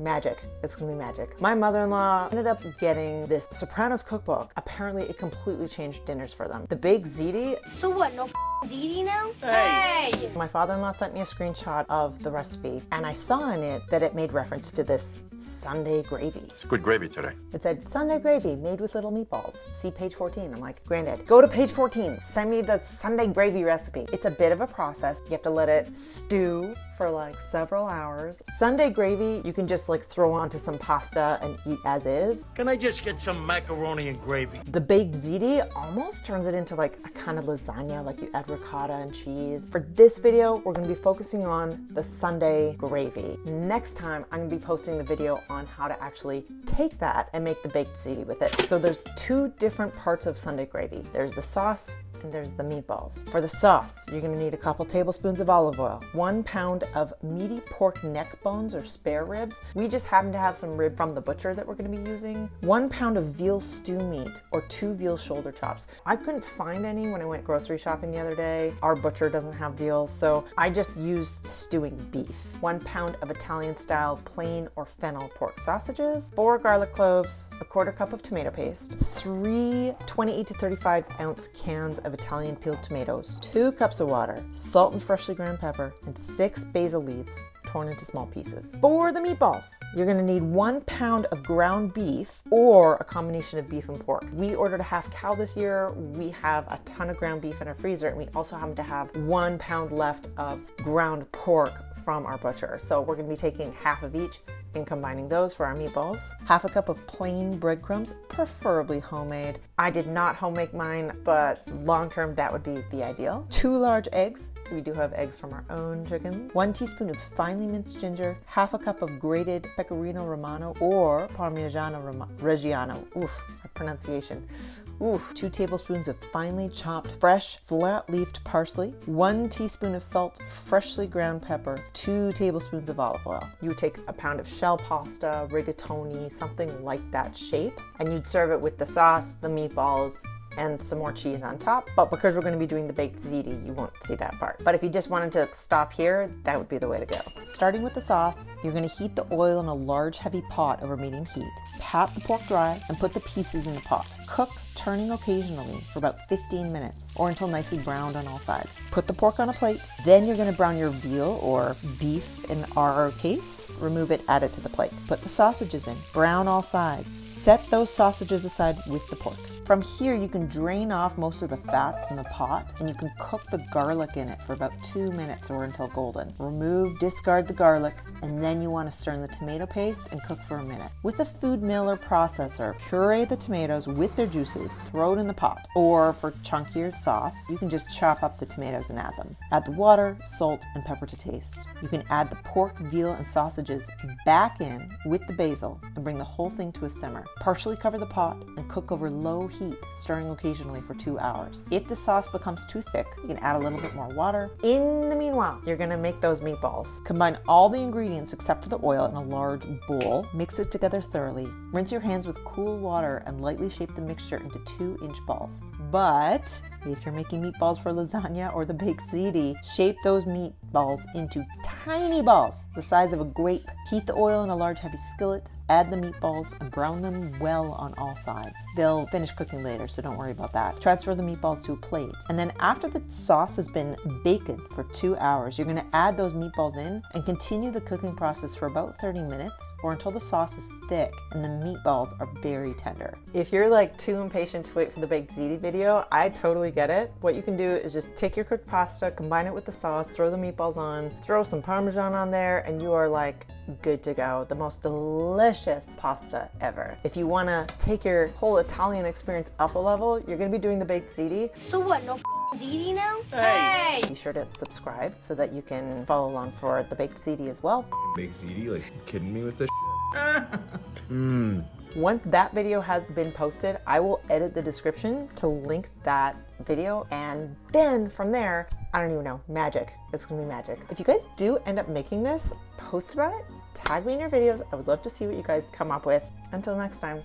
magic. It's gonna be magic. My mother-in-law ended up getting this Sopranos Cookbook. Apparently it completely changed dinners for them. The baked ziti. So what, no ziti now? Hey! My father-in-law sent me a screenshot of the recipe and I saw in it that it made reference to this Sunday gravy. It's good gravy today. It said Sunday gravy made with little meatballs. See page 14. I'm like, Granddad, go to page 14. Send me the Sunday gravy recipe. It's a bit of a process. You have to let it stew for like several hours. Sunday gravy, you can just like throw onto some pasta and eat as is. Can I just get some macaroni and gravy? The baked ziti almost turns it into like a kind of lasagna, like you add ricotta and cheese. For this video, we're gonna be focusing on the Sunday gravy. Next time, I'm gonna be posting the video on how to actually take that and make the baked ziti with it. So there's two different parts of Sunday gravy. There's the sauce, and there's the meatballs. For the sauce, you're gonna need a couple tablespoons of olive oil, 1 pound of meaty pork neck bones or spare ribs. We just happen to have some rib from the butcher that we're gonna be using. 1 pound of veal stew meat or 2 veal shoulder chops. I couldn't find any when I went grocery shopping the other day. Our butcher doesn't have veal, so I just used stewing beef. 1 pound of Italian style plain or fennel pork sausages, 4 garlic cloves, a 1/4 cup of tomato paste, 3 28 to 35 ounce cans of Italian peeled tomatoes, 2 cups of water, salt and freshly ground pepper, and 6 basil leaves torn into small pieces. For the meatballs, you're gonna need 1 pound of ground beef or a combination of beef and pork. We ordered a half cow this year. We have a ton of ground beef in our freezer, and we also happen to have 1 pound left of ground pork from our butcher. So we're gonna be taking half of each and combining those for our meatballs. Half a cup of plain breadcrumbs, preferably homemade. I did not home make mine, but long-term that would be the ideal. 2 large eggs. We do have eggs from our own chickens. 1 teaspoon of finely minced ginger, half a cup of grated pecorino romano or parmigiano reggiano. Oof, my pronunciation. Oof. 2 tablespoons of finely chopped fresh flat-leafed parsley, 1 teaspoon of salt, freshly ground pepper, 2 tablespoons of olive oil. You would take a pound of shell pasta, rigatoni, something like that shape, and you'd serve it with the sauce, the meatballs, and some more cheese on top. But because we're going to be doing the baked ziti, you won't see that part. But if you just wanted to stop here, that would be the way to go. Starting with the sauce, you're going to heat the oil in a large heavy pot over medium heat. Pat the pork dry and put the pieces in the pot. Cook, turning occasionally for about 15 minutes or until nicely browned on all sides. Put the pork on a plate. Then you're going to brown your veal or beef in our case. Remove it, add it to the plate. Put the sausages in. Brown all sides. Set those sausages aside with the pork. From here, you can drain off most of the fat from the pot and you can cook the garlic in it for about 2 minutes or until golden. Remove, discard the garlic, and then you want to stir in the tomato paste and cook for a minute. With a food mill or processor, puree the tomatoes with their juices, throw it in the pot. Or for chunkier sauce, you can just chop up the tomatoes and add them. Add the water, salt, and pepper to taste. You can add the pork, veal, and sausages back in with the basil and bring the whole thing to a simmer. Partially cover the pot and cook over low heat, stirring occasionally for 2 hours. If the sauce becomes too thick, you can add a little bit more water. In the meanwhile, you're gonna make those meatballs. Combine all the ingredients except for the oil in a large bowl. Mix it together thoroughly. Rinse your hands with cool water and lightly shape the mixture into 2-inch balls. But if you're making meatballs for lasagna or the baked ziti, shape those meatballs into tiny balls the size of a grape. Heat the oil in a large heavy skillet. Add the meatballs and brown them well on all sides. They'll finish cooking later, so don't worry about that. Transfer the meatballs to a plate. And then after the sauce has been baconed for 2 hours, you're gonna add those meatballs in and continue the cooking process for about 30 minutes or until the sauce is thick and the meatballs are very tender. If you're like too impatient to wait for the baked ziti video, I totally get it. What you can do is just take your cooked pasta, combine it with the sauce, throw the meatballs on, throw some Parmesan on there, and you are like good to go. The most delicious pasta ever. If you want to take your whole Italian experience up a level, you're going to be doing the baked ziti. So what, no ziti now? Hey! Be sure to subscribe so that you can follow along for the baked ziti as well. Baked ziti? Like, you kidding me with this Once that video has been posted, I will edit the description to link that video, and then from there, I don't even know, magic. It's gonna be magic. If you guys do end up making this, post about it, tag me in your videos. I would love to see what you guys come up with. Until next time.